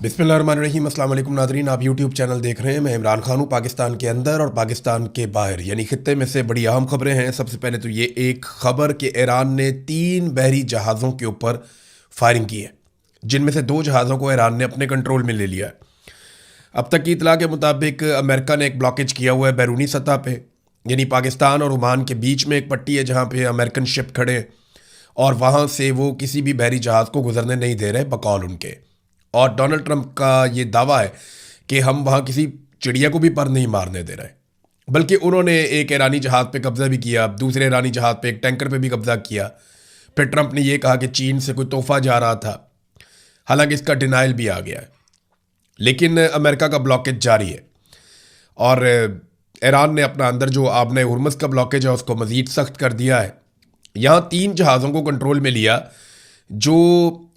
बिस्मिल्लाहिर्रहमानिर्रहीम। अस्सलाम वालेकुम नाज़रीन, आप यूट्यूब चैनल देख रहे हैं। मैं इमरान खान हूँ। पाकिस्तान के अंदर और पाकिस्तान के बाहर यानी खित्ते में से बड़ी अहम खबरें हैं। सबसे पहले तो ये एक खबर कि ईरान ने 3 बहरी जहाज़ों के ऊपर फायरिंग की है, जिनमें से 2 जहाज़ों को ईरान ने अपने कंट्रोल में ले लिया है। अब तक की इतला के मुताबिक अमेरिका ने एक ब्लॉकेज किया हुआ है बैरूनी सतह पे, यानी पाकिस्तान और ओमान के बीच में एक पट्टी है जहाँ पे अमेरिकन शिप खड़े हैं और वहाँ से वो किसी भी बहरी जहाज़ को गुजरने नहीं दे रहे बकौल उनके। और डोनाल्ड ट्रंप का ये दावा है कि हम वहाँ किसी चिड़िया को भी पर नहीं मारने दे रहे, बल्कि उन्होंने एक ईरानी जहाज़ पे कब्ज़ा भी किया, दूसरे ईरानी जहाज़ पे एक टैंकर पे भी कब्ज़ा किया। फिर ट्रंप ने ये कहा कि चीन से कोई तोहफा जा रहा था, हालांकि इसका डिनाइल भी आ गया है। लेकिन अमेरिका का ब्लॉकेज जारी है और ईरान ने अपना अंदर जो आबने हुर्मुज़ का ब्लॉकेज है उसको मज़ीद सख्त कर दिया है। यहाँ 3 जहाज़ों को कंट्रोल में लिया जो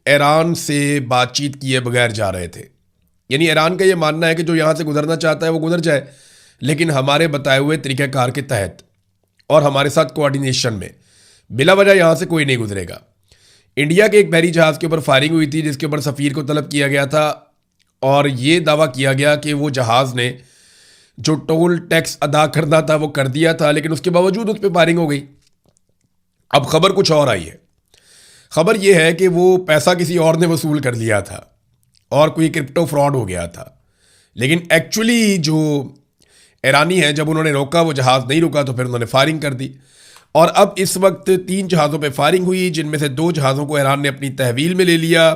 ईरान से बातचीत किए बगैर जा रहे थे। यानी ईरान का ये मानना है कि जो यहाँ से गुजरना चाहता है वो गुजर जाए, लेकिन हमारे बताए हुए तरीक़ाकार के तहत और हमारे साथ कोऑर्डिनेशन में। बिला वजह यहाँ से कोई नहीं गुजरेगा। इंडिया के एक बहरी जहाज़ के ऊपर फायरिंग हुई थी जिसके ऊपर सफ़ीर को तलब किया गया था और ये दावा किया गया कि वो जहाज़ ने जो टोल टैक्स अदा करना था वो कर दिया था, लेकिन उसके बावजूद उस पर फायरिंग हो गई। अब खबर कुछ और आई है। खबर यह है कि वो पैसा किसी और ने वसूल कर लिया था और कोई क्रिप्टो फ्रॉड हो गया था। लेकिन एक्चुअली जो ईरानी है, जब उन्होंने रोका वो जहाज़ नहीं रुका तो फिर उन्होंने फायरिंग कर दी। और अब इस वक्त 3 जहाज़ों पे फायरिंग हुई, जिनमें से 2 जहाज़ों को ईरान ने अपनी तहवील में ले लिया।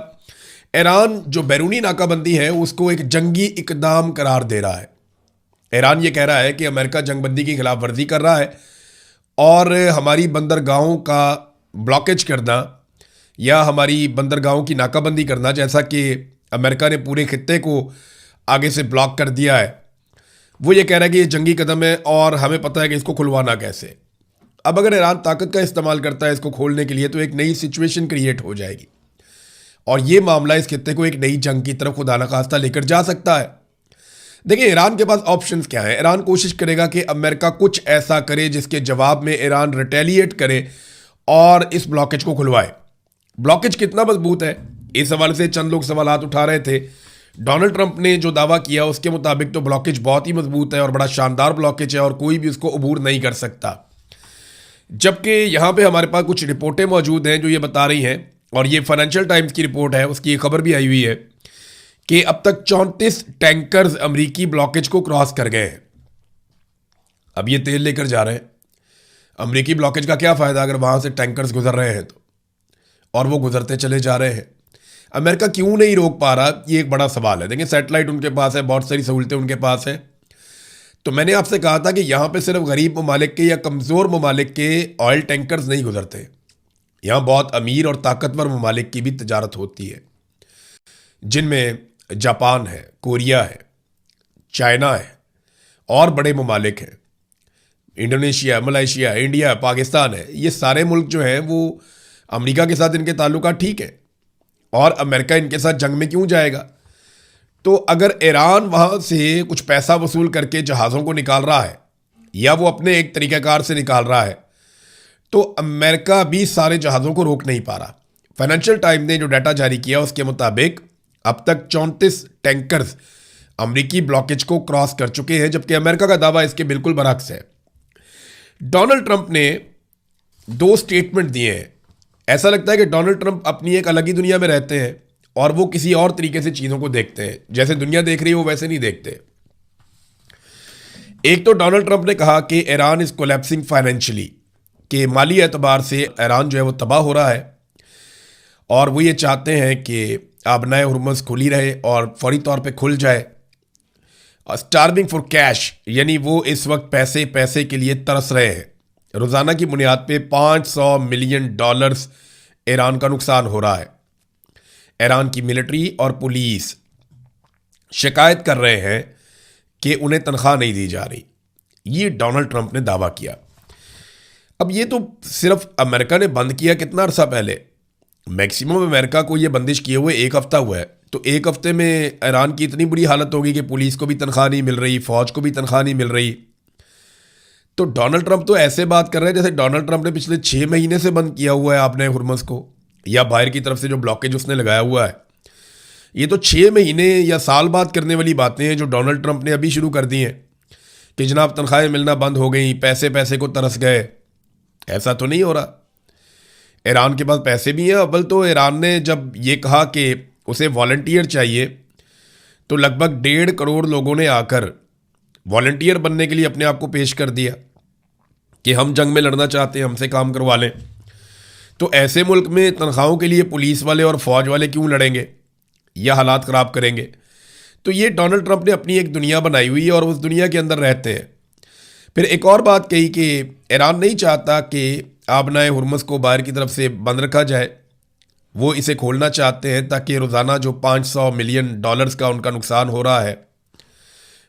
ईरान जो बैरूनी नाकाबंदी है उसको एक जंगी इकदाम करार दे रहा है। ईरान ये कह रहा है कि अमेरिका जंगबंदी की खिलाफ वर्जी कर रहा है और हमारी बंदरगाहों का ब्लॉकेज करना या हमारी बंदरगाहों की नाकाबंदी करना, जैसा कि अमेरिका ने पूरे खित्ते को आगे से ब्लॉक कर दिया है, वो ये कह रहा है कि ये जंगी कदम है और हमें पता है कि इसको खुलवाना कैसे। अब अगर ईरान ताकत का इस्तेमाल करता है इसको खोलने के लिए तो एक नई सिचुएशन क्रिएट हो जाएगी और ये मामला इस खित्ते को एक नई जंग की तरफ खुदा न खास्ता लेकर जा सकता है। देखिए, ईरान के पास ऑप्शंस क्या है। ईरान कोशिश करेगा कि अमेरिका कुछ ऐसा करे जिसके जवाब में ईरान रिटेलिएट करे और इस ब्लॉकेज को खुलवाए। ब्लॉकेज कितना मजबूत है, इस हवाले से चंद लोग सवालात उठा रहे थे। डोनाल्ड ट्रंप ने जो दावा किया उसके मुताबिक तो ब्लॉकेज बहुत ही मजबूत है और बड़ा शानदार ब्लॉकेज है और कोई भी उसको अबूर नहीं कर सकता। जबकि यहाँ पे हमारे पास कुछ रिपोर्टें मौजूद हैं जो ये बता रही हैं, और ये फाइनेंशियल टाइम्स की रिपोर्ट है, उसकी खबर भी आई हुई है कि अब तक 34 टैंकर्स अमरीकी ब्लॉकेज को क्रॉस कर गए हैं। अब ये तेल लेकर जा रहे हैं। अमरीकी ब्लॉकेज का क्या फ़ायदा अगर वहाँ से टैंकर्स गुजर रहे हैं तो, और वो गुजरते चले जा रहे हैं। अमेरिका क्यों नहीं रोक पा रहा, ये एक बड़ा सवाल है। देखिए, सैटेलाइट उनके पास है, बहुत सारी सहूलतें उनके पास हैं। तो मैंने आपसे कहा था कि यहाँ पे सिर्फ गरीब ममालिक के या कमज़ोर ममालिक के ऑयल टैंकर्स नहीं गुजरते, यहाँ बहुत अमीर और ताकतवर ममालिक की भी तजारत होती है, जिनमें जापान है, कोरिया है, चाइना है और बड़े ममालिक हैं, इंडोनेशिया, मलेशिया, इंडिया, पाकिस्तान है। ये सारे मुल्क जो हैं वो अमेरिका के साथ इनके ताल्लुकात ठीक है और अमेरिका इनके साथ जंग में क्यों जाएगा। तो अगर ईरान वहाँ से कुछ पैसा वसूल करके जहाज़ों को निकाल रहा है या वो अपने एक तरीक़ाकार से निकाल रहा है तो अमेरिका भी सारे जहाज़ों को रोक नहीं पा रहा। फाइनेंशियल टाइम्स ने जो डाटा जारी किया उसके मुताबिक अब तक 34 टैंकर्स अमरीकी ब्लॉकेज को क्रॉस कर चुके हैं, जबकि अमेरिका का दावा इसके बिल्कुल बरअक्स है। डोनाल्ड ट्रंप ने 2 स्टेटमेंट दिए हैं। ऐसा लगता है कि डोनाल्ड ट्रंप अपनी एक अलग ही दुनिया में रहते हैं और वो किसी और तरीके से चीज़ों को देखते हैं। जैसे दुनिया देख रही है वो वैसे नहीं देखते। एक तो डोनाल्ड ट्रंप ने कहा कि ईरान इज कोलैप्सिंग फाइनेंशियली, कि माली एतबार से ईरान जो है वो तबाह हो रहा है और वो ये चाहते हैं कि आबनाए हुर्मुज़ खुली रहे और फौरी तौर पे खुल जाए। स्टार्विंग फॉर कैश, यानी वो इस वक्त पैसे पैसे के लिए तरस रहे हैं। रोज़ाना की बुनियाद पे $500 मिलियन ईरान का नुकसान हो रहा है। ईरान की मिलिट्री और पुलिस शिकायत कर रहे हैं कि उन्हें तनख्वाह नहीं दी जा रही। ये डोनाल्ड ट्रंप ने दावा किया। अब ये तो सिर्फ अमेरिका ने बंद किया कितना अरसा पहले। मैक्सिमम अमेरिका को ये बंदिश किए हुए 1 हफ्ता हुआ है, तो 1 हफ्ते में ईरान की इतनी बुरी हालत होगी कि पुलिस को भी तनख्वाह नहीं मिल रही, फ़ौज को भी तनख्वाह नहीं मिल रही। तो डोनाल्ड ट्रंप तो ऐसे बात कर रहे हैं जैसे डोनाल्ड ट्रंप ने पिछले 6 महीने से बंद किया हुआ है आपने हुर्मुज़ को, या बाहर की तरफ से जो ब्लॉकेज उसने लगाया हुआ है। ये तो 6 महीने या साल बाद करने वाली बातें हैं जो डोनाल्ड ट्रंप ने अभी शुरू कर दी हैं कि जनाब तनख्वाहें मिलना बंद हो गई, पैसे पैसे को तरस गए। ऐसा तो नहीं हो रहा। ईरान के पास पैसे भी हैं। अव्वल तो ईरान ने जब ये कहा कि उसे वॉलंटियर चाहिए तो लगभग 1.5 करोड़ लोगों ने आकर वॉलंटियर बनने के लिए अपने आप को पेश कर दिया कि हम जंग में लड़ना चाहते हैं, हमसे काम करवा लें। तो ऐसे मुल्क में तनख्वाहों के लिए पुलिस वाले और फौज वाले क्यों लड़ेंगे या हालात ख़राब करेंगे। तो ये डोनाल्ड ट्रंप ने अपनी एक दुनिया बनाई हुई है और उस दुनिया के अंदर रहते हैं। फिर एक और बात कही कि ईरान नहीं चाहता कि आबनाए हुर्मुज़ को बाहर की तरफ से बंद रखा जाए, वो इसे खोलना चाहते हैं ताकि रोज़ाना जो $500 मिलियन का उनका नुकसान हो रहा है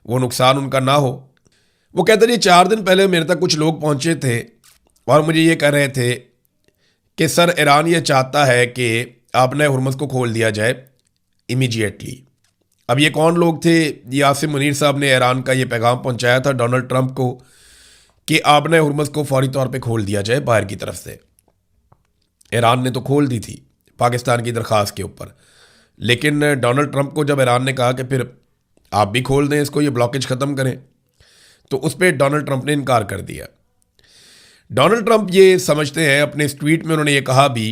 वो नुकसान उनका ना हो। वो कहते हैं 4 दिन पहले मेरे तक कुछ लोग पहुंचे थे और मुझे ये कह रहे थे कि सर ईरान ये चाहता है कि आबनाए हुर्मुज़ को खोल दिया जाए इमीडिएटली। अब ये कौन लोग थे? यासिम मुनीर साहब ने ईरान का ये पैगाम पहुंचाया था डोनाल्ड ट्रंप को कि आबनाए हुर्मुज़ को फौरी तौर पे खोल दिया जाए बाहर की तरफ से। ईरान ने तो खोल दी थी पाकिस्तान की दरख्वास्त के ऊपर, लेकिन डोनाल्ड ट्रंप को जब ईरान ने कहा कि फिर आप भी खोल दें इसको, ये ब्लॉकेज ख़त्म करें, तो उस पर डोनाल्ड ट्रंप ने इनकार कर दिया। डोनाल्ड ट्रंप ये समझते हैं, अपने इस ट्वीट में उन्होंने ये कहा भी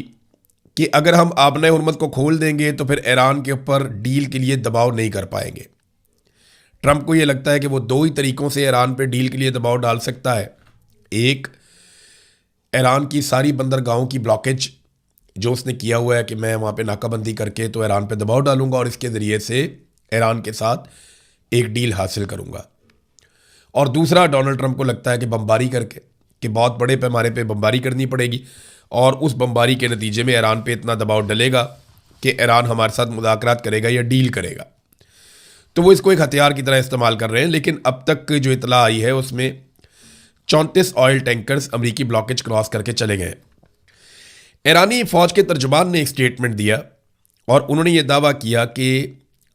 कि अगर हम आबनाए हुर्मुज़ को खोल देंगे तो फिर ईरान के ऊपर डील के लिए दबाव नहीं कर पाएंगे। ट्रंप को ये लगता है कि वो 2 ही तरीक़ों से ईरान पे डील के लिए दबाव डाल सकता है। एक, ईरान की सारी बंदरगाहों की ब्लॉकेज जो उसने किया हुआ है कि मैं वहाँ पे नाकाबंदी करके तो ईरान पे दबाव डालूंगा और इसके ज़रिए से ईरान के साथ एक डील हासिल करूंगा। और दूसरा, डोनाल्ड ट्रंप को लगता है कि बमबारी करके, कि बहुत बड़े पैमाने पे बमबारी करनी पड़ेगी और उस बमबारी के नतीजे में ईरान पे इतना दबाव डलेगा कि ईरान हमारे साथ मुज़ाकरात करेगा या डील करेगा। तो वो इसको एक हथियार की तरह इस्तेमाल कर रहे हैं। लेकिन अब तक जो इतला आई है उसमें 34 ऑयल टैंकर्स अमरीकी ब्लॉकेज क्रॉस करके चले गए। ईरानी फ़ौज के तर्जुमान ने एक स्टेटमेंट दिया और उन्होंने ये दावा किया कि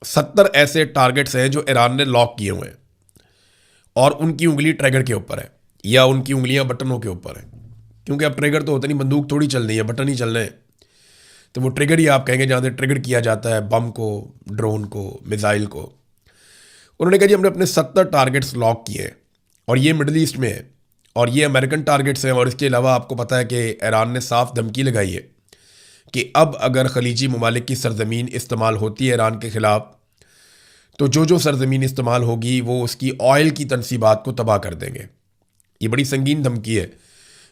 70 ऐसे टारगेट्स हैं जो ईरान ने लॉक किए हुए हैं और उनकी उंगली ट्रिगर के ऊपर है या उनकी उंगलियां बटनों के ऊपर हैं, क्योंकि अब ट्रिगर तो होता नहीं, बंदूक थोड़ी चल रही है, बटन ही चल रहे हैं। तो वो ट्रिगर ही आप कहेंगे जहाँ से ट्रिगर किया जाता है बम को, ड्रोन को, मिसाइल को। उन्होंने कहा जी हमने अपने 70 टारगेट्स लॉक किए हैं और ये मिडल ईस्ट में है और ये अमेरिकन टारगेट्स हैं। और इसके अलावा आपको पता है कि ईरान ने साफ धमकी लगाई है कि अब अगर खलीजी ममालिक की सरजमीन इस्तेमाल होती है ईरान के ख़िलाफ़ तो जो जो सरजमीन इस्तेमाल होगी वो उसकी ऑयल की तनसीबात को तबाह कर देंगे। ये बड़ी संगीन धमकी है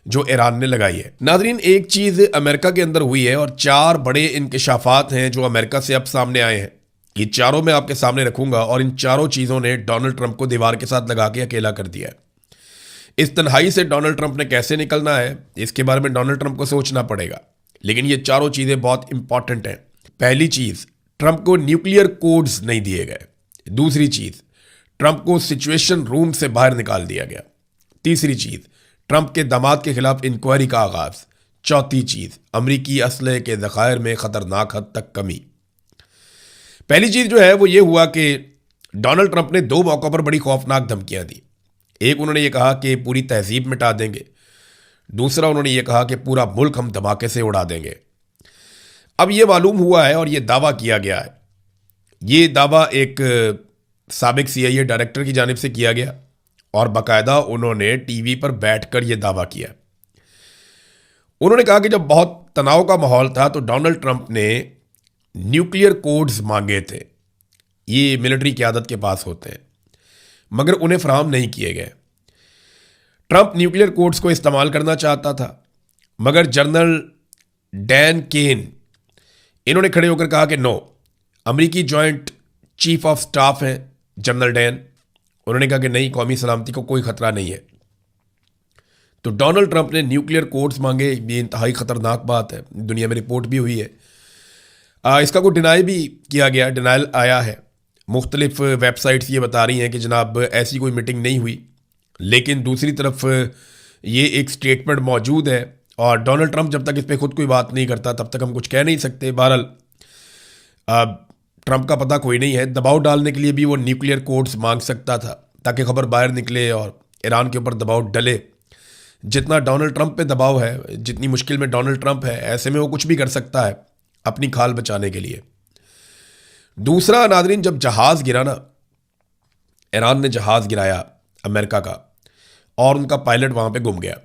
जो ईरान ने लगाई है। नाज़रीन, एक चीज़ अमेरिका के अंदर हुई है और 4 बड़े इंकशाफात हैं जो अमेरिका से अब सामने आए हैं। ये चारों मैं आपके सामने रखूंगा और इन चारों चीज़ों ने डोनाल्ड ट्रंप को दीवार के साथ लगा के अकेला कर दिया है। इस तन्हाई से डोनाल्ड ट्रंप ने कैसे निकलना है इसके बारे में डोनाल्ड ट्रंप को सोचना पड़ेगा, लेकिन ये चारों चीज़ें बहुत इंपॉर्टेंट हैं। पहली चीज़, ट्रंप को न्यूक्लियर कोड्स नहीं दिए गए। दूसरी चीज़, ट्रंप को सिचुएशन रूम से बाहर निकाल दिया गया। तीसरी चीज़, ट्रंप के दामाद के खिलाफ इंक्वायरी का आगाज़। चौथी चीज़, अमरीकी असलहे के ज़खायर में ख़तरनाक हद तक कमी। पहली चीज़ जो है वो ये हुआ कि डोनाल्ड ट्रंप ने 2 मौक़ों पर बड़ी खौफनाक धमकियां दी। एक, उन्होंने ये कहा कि पूरी तहजीब मिटा देंगे। दूसरा, उन्होंने ये कहा कि पूरा मुल्क हम धमाके से उड़ा देंगे। अब ये मालूम हुआ है और ये दावा किया गया है, ये दावा एक साबिक CIA डायरेक्टर की जानिब से किया गया और बाकायदा उन्होंने टीवी पर बैठकर ये दावा किया। उन्होंने कहा कि जब बहुत तनाव का माहौल था तो डोनाल्ड ट्रंप ने न्यूक्लियर कोड्स मांगे थे। ये मिलिट्री क़यादत के पास होते हैं मगर उन्हें फराहम नहीं किए गए। ट्रंप न्यूक्लियर कोड्स को इस्तेमाल करना चाहता था मगर जनरल डैन केन इन्होंने खड़े होकर कहा कि नो, अमरीकी जॉइंट चीफ ऑफ स्टाफ हैं जनरल डैन, उन्होंने कहा कि नहीं, कौमी सलामती को कोई ख़तरा नहीं है। तो डोनाल्ड ट्रंप ने न्यूक्लियर कोड्स मांगे। ये इंतहाई ख़तरनाक बात है, दुनिया में रिपोर्ट भी हुई है। इसका कोई डिनाई भी किया गया, डिनाइल आया है। मुख्तलिफ वेबसाइट्स ये बता रही हैं कि जनाब ऐसी कोई मीटिंग नहीं हुई, लेकिन दूसरी तरफ ये एक स्टेटमेंट मौजूद है और डोनाल्ड ट्रंप जब तक इस पर खुद कोई बात नहीं करता तब तक हम कुछ कह नहीं सकते। बहरहाल ट्रंप का पता कोई नहीं है। दबाव डालने के लिए भी वो न्यूक्लियर कोड्स मांग सकता था ताकि खबर बाहर निकले और ईरान के ऊपर दबाव डले। जितना डोनाल्ड ट्रंप पे दबाव है, जितनी मुश्किल में डोनाल्ड ट्रंप है, ऐसे में वो कुछ भी कर सकता है अपनी खाल बचाने के लिए। दूसरा नादरीन, जब जहाज गिरा ना, ईरान ने जहाज गिराया अमेरिका का, और उनका पायलट वहां पे गुम गया।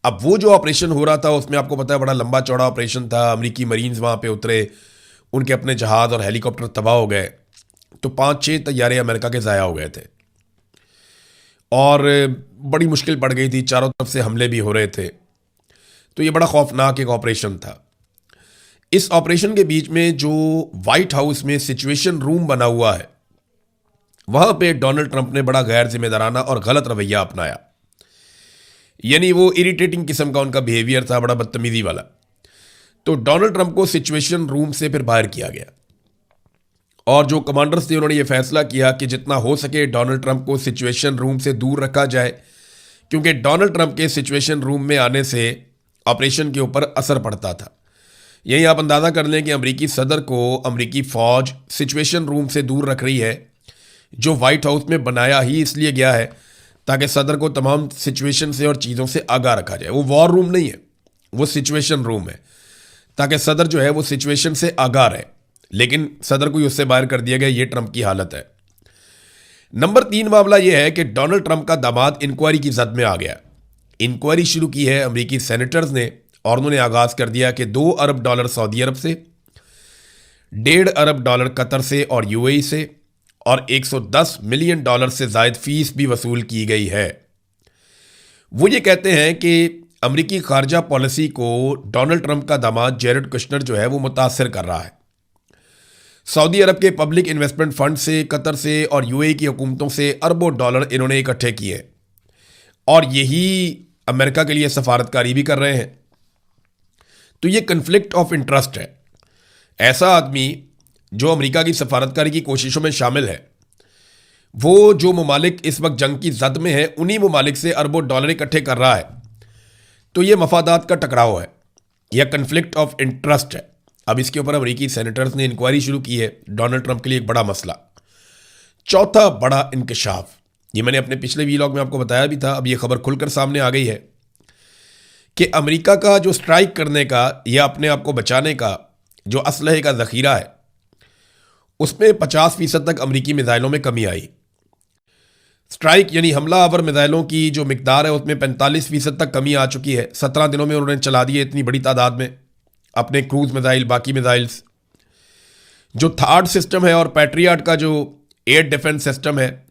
अब वो जो ऑपरेशन हो रहा था उसमें आपको पता है बड़ा लंबा चौड़ा ऑपरेशन था। अमेरिकी मरीन्स वहां पे उतरे, उनके अपने जहाज और हेलीकॉप्टर तबाह हो गए, तो 5-6 तैयारे अमेरिका के ज़ाया हो गए थे और बड़ी मुश्किल पड़ गई थी, चारों तरफ से हमले भी हो रहे थे। तो ये बड़ा खौफनाक एक ऑपरेशन था। इस ऑपरेशन के बीच में जो वाइट हाउस में सिचुएशन रूम बना हुआ है, वहां पे डोनाल्ड ट्रंप ने बड़ा गैर जिम्मेदाराना और गलत रवैया अपनाया। यानी वो इरिटेटिंग किस्म का उनका बिहेवियर था, बड़ा बदतमीजी वाला। तो डोनाल्ड ट्रंप को सिचुएशन रूम से फिर बाहर किया गया और जो कमांडर्स थे उन्होंने ये फैसला किया कि जितना हो सके डोनाल्ड ट्रंप को सिचुएशन रूम से दूर रखा जाए, क्योंकि डोनाल्ड ट्रंप के सिचुएशन रूम में आने से ऑपरेशन के ऊपर असर पड़ता था। यही आप अंदाज़ा कर लें कि अमेरिकी सदर को अमेरिकी फ़ौज सिचुएशन रूम से दूर रख रही है, जो वाइट हाउस में बनाया ही इसलिए गया है ताकि सदर को तमाम सिचुएशन से और चीज़ों से आगाह रखा जाए। वो वॉर रूम नहीं है, वो सिचुएशन रूम है, ताकि सदर जो है वो सिचुएशन से आगाह रहे। लेकिन सदर को ही उससे बाहर कर दिया गया। ये ट्रंप की हालत है। नंबर 3 मामला यह है कि डोनाल्ड ट्रंप का दामाद इंक्वायरी की जद में आ गया। इंक्वायरी शुरू की है अमेरिकी सेनेटर्स ने और उन्होंने आगाज़ कर दिया कि $2 अरब सऊदी अरब से, $1.5 अरब कतर से और यूएई से, और $110 मिलियन से ज़ायद फीस भी वसूल की गई है। वो ये कहते हैं कि अमेरिकी खारजा पॉलिसी को डोनाल्ड ट्रंप का दामाद जेरेड कुशनर जो है वो मुतासर कर रहा है। सऊदी अरब के पब्लिक इन्वेस्टमेंट फंड से, कतर से और यूएई की हुकूमतों से अरबों डॉलर इन्होंने इकट्ठे किए और यही अमेरिका के लिए सफारतकारी भी कर रहे हैं। तो ये कन्फ्लिक्ट ऑफ इंटरेस्ट है। ऐसा आदमी जो अमेरिका की सफारतकारी की कोशिशों में शामिल है, वो जो ममालिक इस वक्त जंग की जद में है, उन्हीं ममालिक से अरबों डॉलर इकट्ठे कर रहा है। तो ये मफादात का टकराव है या कन्फ्लिक्ट ऑफ इंटरेस्ट है। अब इसके ऊपर अमेरिकी सेनेटर्स ने इंक्वायरी शुरू की है। डोनाल्ड ट्रंप के लिए एक बड़ा मसला। चौथा बड़ा इंकशाफ, ये मैंने अपने पिछले वीलॉग में आपको बताया भी था, अब ये खबर खुलकर सामने आ गई है कि अमेरिका का जो स्ट्राइक करने का या अपने आप को बचाने का जो असलहे का ज़ख़ीरा है, उसमें 50% तक अमेरिकी मिसाइलों में कमी आई। स्ट्राइक यानी हमला आवर मिसाइलों की जो मिकदार है उसमें 45% तक कमी आ चुकी है। 17 दिनों में उन्होंने चला दिए इतनी बड़ी तादाद में अपने क्रूज मिसाइल, बाकी मिसाइल्स। जो थार्ड सिस्टम है और पैट्रियट का जो एयर डिफेंस सिस्टम है,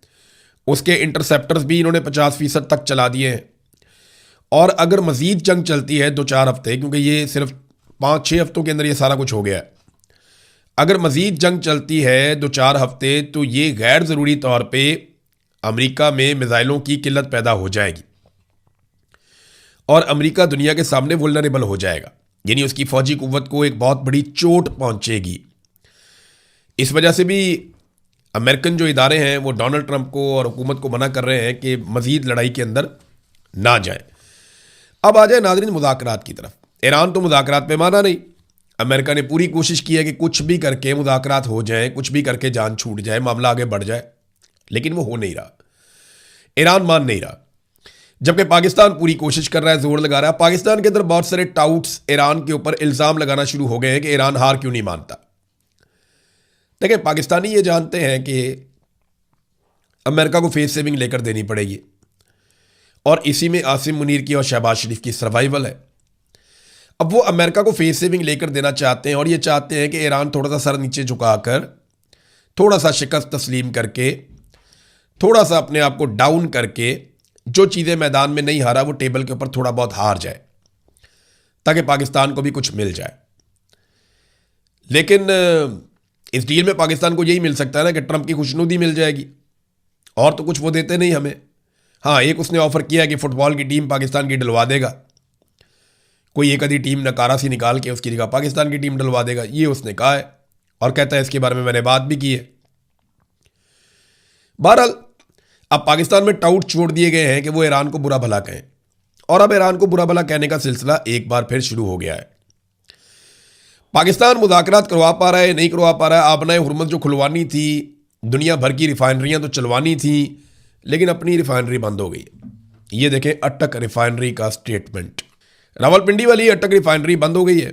उसके इंटरसेप्टर्स भी इन्होंने 50% तक चला दिए हैं। और अगर मज़ीद जंग चलती है 2-4 हफ्ते, क्योंकि ये सिर्फ 5-6 हफ्तों के अंदर ये सारा कुछ हो गया है, अगर मज़ीद जंग चलती है 2-4 हफ्ते, तो ये गैर ज़रूरी तौर पे अमेरिका में मिसाइलों की किल्लत पैदा हो जाएगी और अमेरिका दुनिया के सामने वुल्नरेबल हो जाएगा। यानी उसकी फौजी कुव्वत को एक बहुत बड़ी चोट पहुंचेगी। इस वजह से भी अमेरिकन जो इदारे हैं वो डोनाल्ड ट्रंप को और हुकूमत को मना कर रहे हैं कि मज़ीद लड़ाई के अंदर ना जाए। अब आ जाए नाज़रीन मुज़ाकरात की तरफ। ईरान तो मुज़ाकरात पे माना नहीं। अमेरिका ने पूरी कोशिश की है कि कुछ भी करके मुज़ाकरात हो जाए, कुछ भी करके जान छूट जाए, मामला आगे बढ़ जाए, लेकिन वो हो नहीं रहा। ईरान मान नहीं रहा, जबकि पाकिस्तान पूरी कोशिश कर रहा है, जोर लगा रहा है। पाकिस्तान के अंदर बहुत सारे टाउट्स ईरान के ऊपर इल्ज़ाम लगाना शुरू हो गए हैं कि ईरान हार क्यों नहीं मानता। देखिए, पाकिस्तानी ये जानते हैं कि अमेरिका को फेस सेविंग लेकर देनी पड़ेगी और इसी में आसिम मुनीर की और शहबाज शरीफ की सर्वाइवल है। अब वो अमेरिका को फेस सेविंग लेकर देना चाहते हैं और ये चाहते हैं कि ईरान थोड़ा सा सर नीचे झुकाकर, थोड़ा सा शिकस्त तस्लीम करके, थोड़ा सा अपने आप को डाउन करके, जो चीज़ें मैदान में नहीं हारा वो टेबल के ऊपर थोड़ा बहुत हार जाए ताकि पाकिस्तान को भी कुछ मिल जाए। लेकिन इस डील में पाकिस्तान को यही मिल सकता है ना कि ट्रंप की खुशनुदी मिल जाएगी, और तो कुछ वो देते नहीं हमें। हाँ, एक उसने ऑफर किया कि फुटबॉल की टीम पाकिस्तान की डलवा देगा, कोई एक आधी टीम नकारा सी निकाल के उसकी जगह पाकिस्तान की टीम डलवा देगा, ये उसने कहा है और कहता है इसके बारे में मैंने बात भी की है। बहरहाल अब पाकिस्तान में टाउट छोड़ दिए गए हैं कि वो ईरान को बुरा भला कहें, और अब ईरान को बुरा भला कहने का सिलसिला एक बार फिर शुरू हो गया है। पाकिस्तान मुज़ाकरात करवा पा रहा है, नहीं करवा पा रहा है। आबनाए हुर्मुज़ जो खुलवानी थी, दुनिया भर की रिफाइनरियां तो चलवानी थी, लेकिन अपनी रिफाइनरी बंद हो गई। ये देखें अटक रिफाइनरी का स्टेटमेंट। रावलपिंडी वाली अटक रिफाइनरी बंद हो गई है।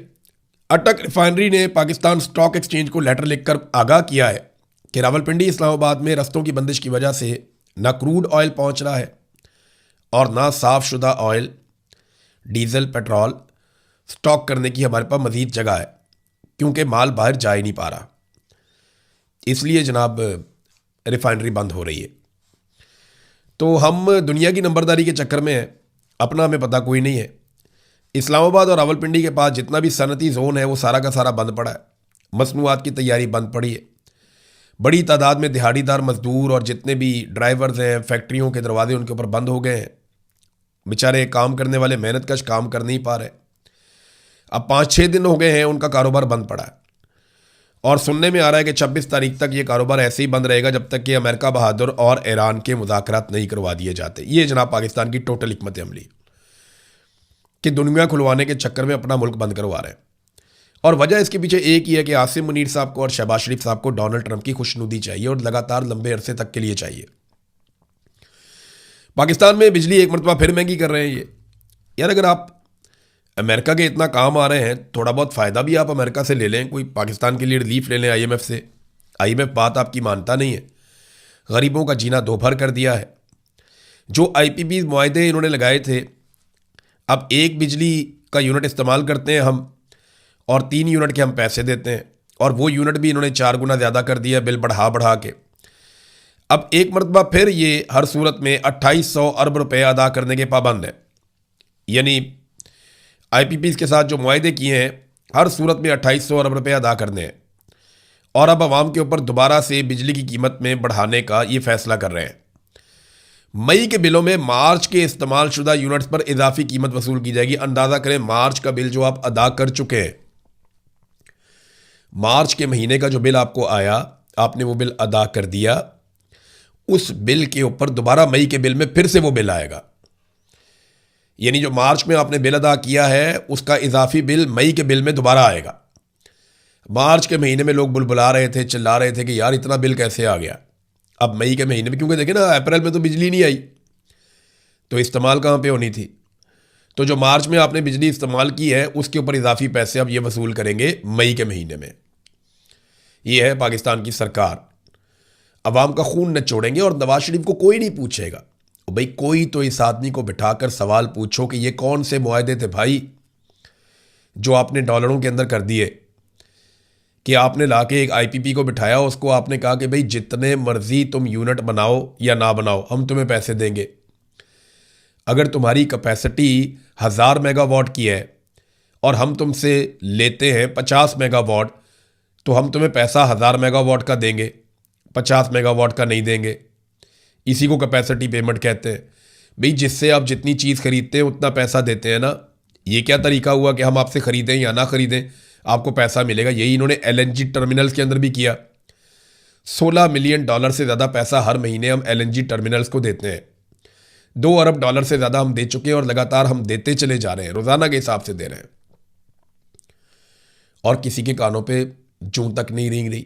अटक रिफाइनरी ने पाकिस्तान स्टॉक एक्सचेंज को लेटर लिखकर आगाह किया है कि रावलपिंडी इस्लामाबाद में रस्तों की बंदिश की वजह से न क्रूड ऑयल पहुंच रहा है और ना साफ़शुदा ऑयल, डीजल, पेट्रोल स्टॉक करने की हमारे पास मज़ीद जगह है, क्योंकि माल बाहर जा ही नहीं पा रहा। इसलिए जनाब रिफाइनरी बंद हो रही है। तो हम दुनिया की नंबरदारी के चक्कर में हैं, अपना हमें पता कोई नहीं है। इस्लामाबाद और रावलपिंडी के पास जितना भी सनती जोन है वो सारा का सारा बंद पड़ा है। मसनूआत की तैयारी बंद पड़ी है। बड़ी तादाद में दिहाड़ीदार मजदूर और जितने भी ड्राइवर्स हैं, फैक्ट्रियों के दरवाजे उनके ऊपर बंद हो गए हैं। बेचारे काम करने वाले मेहनतकश काम कर नहीं पा रहे। अब 5-6 दिन हो गए हैं उनका कारोबार बंद पड़ा है और सुनने में आ रहा है कि 26 तारीख तक ये कारोबार ऐसे ही बंद रहेगा जब तक कि अमेरिका बहादुर और ईरान के मुज़ाकरात नहीं करवा दिए जाते। ये जनाब पाकिस्तान की टोटल हिकमत अमली कि दुनिया खुलवाने के चक्कर में अपना मुल्क बंद करवा रहे हैं। और वजह इसके पीछे एक ही है कि आसिम मुनीर साहब को और शहबाज शरीफ साहब को डोनाल्ड ट्रंप की खुशनुदी चाहिए और लगातार लंबे अरसे तक के लिए चाहिए। पाकिस्तान में बिजली एक मरतबा फिर महंगी कर रहे हैं ये। यार अगर आप अमेरिका के इतना काम आ रहे हैं, थोड़ा बहुत फ़ायदा भी आप अमेरिका से ले लें, कोई पाकिस्तान के लिए रिलीफ ले लें IMF से। IMF बात आपकी मानता नहीं है, गरीबों का जीना दोभर कर दिया है। जो IPP मुआहदे इन्होंने लगाए थे, अब 1 बिजली का यूनिट इस्तेमाल करते हैं हम और 3 यूनिट के हम पैसे देते हैं, और वो यूनिट भी इन्होंने 4 गुना ज़्यादा कर दिया बिल बढ़ा बढ़ा के। अब एक मरतबा फिर ये हर सूरत में 2800 अरब रुपए अदा करने के पाबंद है। यानी IPP के साथ जो मुआहदे किए हैं हर सूरत में 2800 अरब रुपए अदा करने हैं, और अब आवाम के ऊपर दोबारा से बिजली की कीमत में बढ़ाने का ये फैसला कर रहे हैं। मई के बिलों में मार्च के इस्तेमाल शुदा यूनिट्स पर इजाफी कीमत वसूल की जाएगी। अंदाज़ा करें मार्च का बिल जो आप अदा कर चुके हैं, मार्च के महीने का जो बिल आपको आया, आपने वो बिल अदा कर दिया, उस बिल के ऊपर दोबारा मई के बिल में फिर से वो बिल आएगा। यानी जो मार्च में आपने बिल अदा किया है उसका इजाफी बिल मई के बिल में दोबारा आएगा। मार्च के महीने में लोग बुलबुला रहे थे, चिल्ला रहे थे कि यार इतना बिल कैसे आ गया। अब मई के महीने में, क्योंकि देखें ना अप्रैल में तो बिजली नहीं आई, तो इस्तेमाल कहाँ पे होनी थी। तो जो मार्च में आपने बिजली इस्तेमाल की है उसके ऊपर इजाफी पैसे अब ये वसूल करेंगे मई के महीने में। ये है पाकिस्तान की सरकार। अवाम का खून निचोड़ेंगे और नवाज शरीफ को कोई नहीं पूछेगा। भाई कोई तो इस आदमी को बिठाकर सवाल पूछो कि ये कौन से मुआहदे थे भाई जो आपने डॉलरों के अंदर कर दिए, कि आपने लाके एक IPP को बिठाया, उसको आपने कहा कि भाई जितने मर्जी तुम यूनिट बनाओ या ना बनाओ हम तुम्हें पैसे देंगे। अगर तुम्हारी कैपेसिटी 1000 मेगावाट की है और हम तुमसे लेते हैं 50 मेगावाट, तो हम तुम्हें पैसा 1000 मेगावाट का देंगे, 50 मेगावाट का नहीं देंगे। इसी को कैपेसिटी पेमेंट कहते हैं। भाई जिससे आप जितनी चीज़ खरीदते हैं उतना पैसा देते हैं ना। ये क्या तरीका हुआ कि हम आपसे ख़रीदें या ना ख़रीदें आपको पैसा मिलेगा। यही इन्होंने LNG टर्मिनल्स के अंदर भी किया। $16 मिलियन से ज़्यादा पैसा हर महीने हम LNG टर्मिनल्स को देते हैं। $2 अरब से ज़्यादा हम दे चुके हैं और लगातार हम देते चले जा रहे हैं, रोज़ाना के हिसाब से दे रहे हैं, और किसी के कानों पे जूं तक नहीं रेंग रही।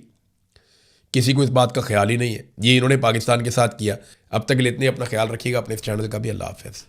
किसी को इस बात का ख्याल ही नहीं है। ये इन्होंने पाकिस्तान के साथ किया। अब तक के लिए इतने, अपना ख्याल रखिएगा, अपने इस चैनल का भी। अल्लाह हाफ़िज़।